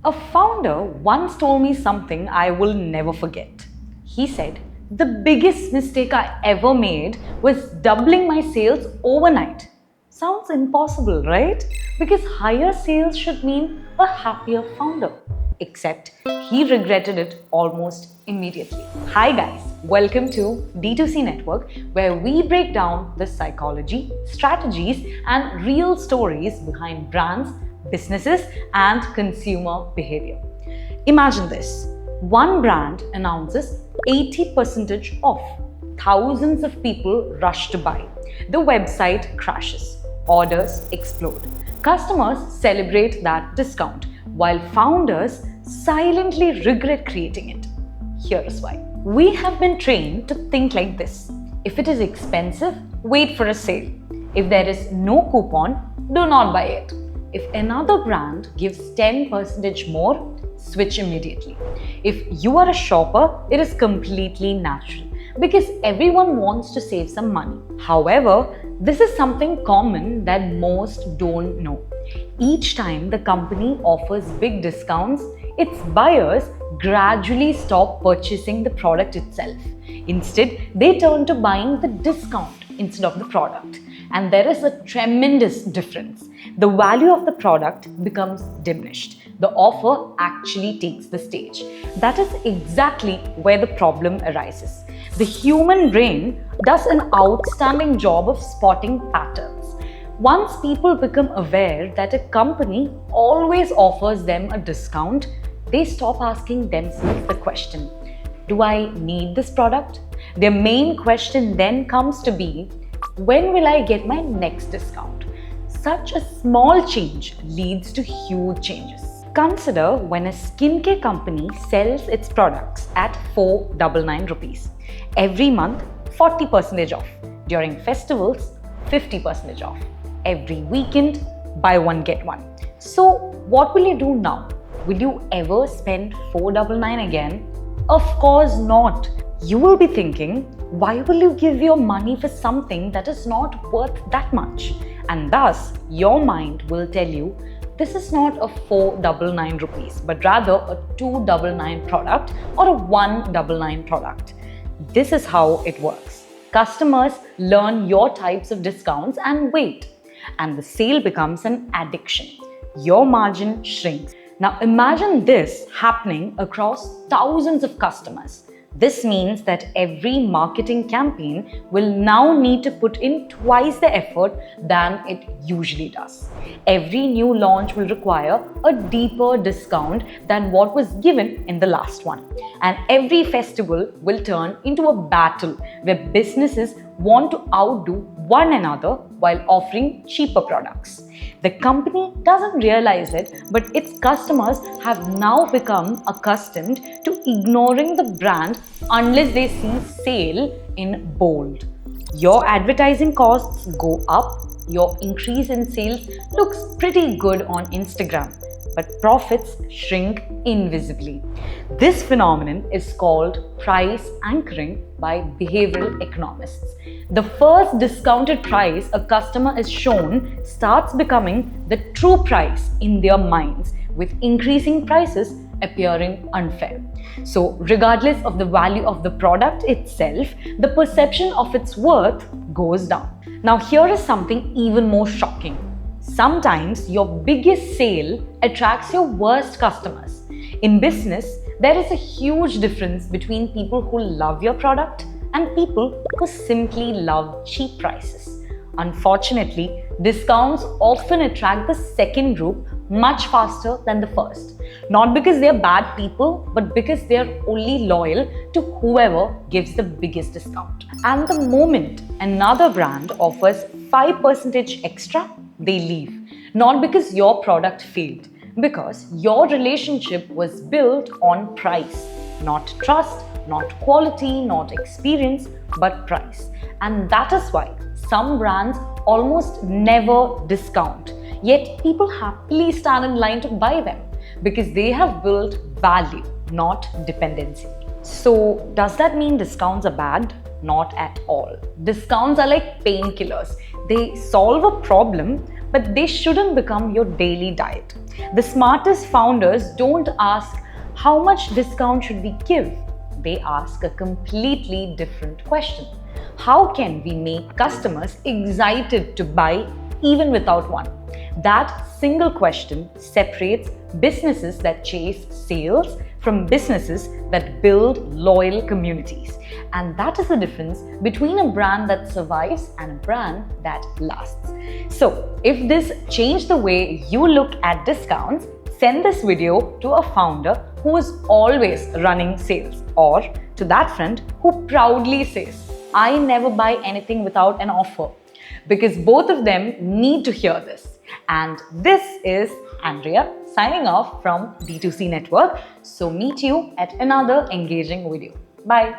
A founder once told me something I will never forget. He said, "The biggest mistake I ever made was doubling my sales overnight." Sounds impossible, right? Because higher sales should mean a happier founder. Except he regretted it almost immediately. Hi guys, welcome to D2C Network, where we break down the psychology, strategies, and real stories behind brands, businesses, and consumer behavior. Imagine this. One brand announces 80% off. Thousands of people rush to buy. The website crashes. Orders explode. Customers celebrate that discount, while founders silently regret creating it. Here is why. We have been trained to think like this. If it is expensive, wait for a sale. If there is no coupon, do not buy it. If another brand gives 10% more, switch immediately. If you are a shopper, it is completely natural because everyone wants to save some money. However, this is something common that most don't know. Each time the company offers big discounts, its buyers gradually stop purchasing the product itself. Instead, they turn to buying the discount instead of the product. And there is a tremendous difference. The value of the product becomes diminished. The offer actually takes the stage. That is exactly where the problem arises. The human brain does an outstanding job of spotting patterns. Once people become aware that a company always offers them a discount, they stop asking themselves the question, do I need this product? Their main question then comes to be, when will I get my next discount? Such a small change leads to huge changes. Consider when a skincare company sells its products at 499 rupees. Every month, 40% off. During festivals, 50% off. Every weekend, buy one get one. So, what will you do now? Will you ever spend 499 again? Of course not. You will be thinking, why will you give your money for something that is not worth that much? And thus, your mind will tell you, this is not a 499 rupees, but rather a 299 product or a 199 product. This is how it works. Customers learn your types of discounts and wait. And the sale becomes an addiction. Your margin shrinks. Now imagine this happening across thousands of customers. This means that every marketing campaign will now need to put in twice the effort than it usually does. Every new launch will require a deeper discount than what was given in the last one. And every festival will turn into a battle where businesses want to outdo one another while offering cheaper products. The company doesn't realize it, but its customers have now become accustomed to ignoring the brand unless they see sale in bold. Your advertising costs go up, your increase in sales looks pretty good on Instagram, but profits shrink invisibly. This phenomenon is called price anchoring by behavioral economists. The first discounted price a customer is shown starts becoming the true price in their minds, with increasing prices appearing unfair. So, regardless of the value of the product itself, the perception of its worth goes down. Now, here is something even more shocking. Sometimes your biggest sale attracts your worst customers. In business, there is a huge difference between people who love your product and people who simply love cheap prices. Unfortunately, discounts often attract the second group much faster than the first. Not because they are bad people, but because they are only loyal to whoever gives the biggest discount. And the moment another brand offers 5% extra, they leave. Not because your product failed, because your relationship was built on price, not trust, not quality, not experience, but price. And that is why some brands almost never discount, yet people happily stand in line to buy them because they have built value, not dependency. So, does that mean discounts are bad? Not at all. Discounts are like painkillers. They solve a problem, but they shouldn't become your daily diet. The smartest founders don't ask, how much discount should we give? They ask a completely different question. How can we make customers excited to buy even without one? That single question separates businesses that chase sales from businesses that build loyal communities. And that is the difference between a brand that survives and a brand that lasts. So, if this changed the way you look at discounts, send this video to a founder who is always running sales, or to that friend who proudly says, I never buy anything without an offer, because both of them need to hear this. And this is Andrea signing off from D2C Network. So meet you at another engaging video. Bye.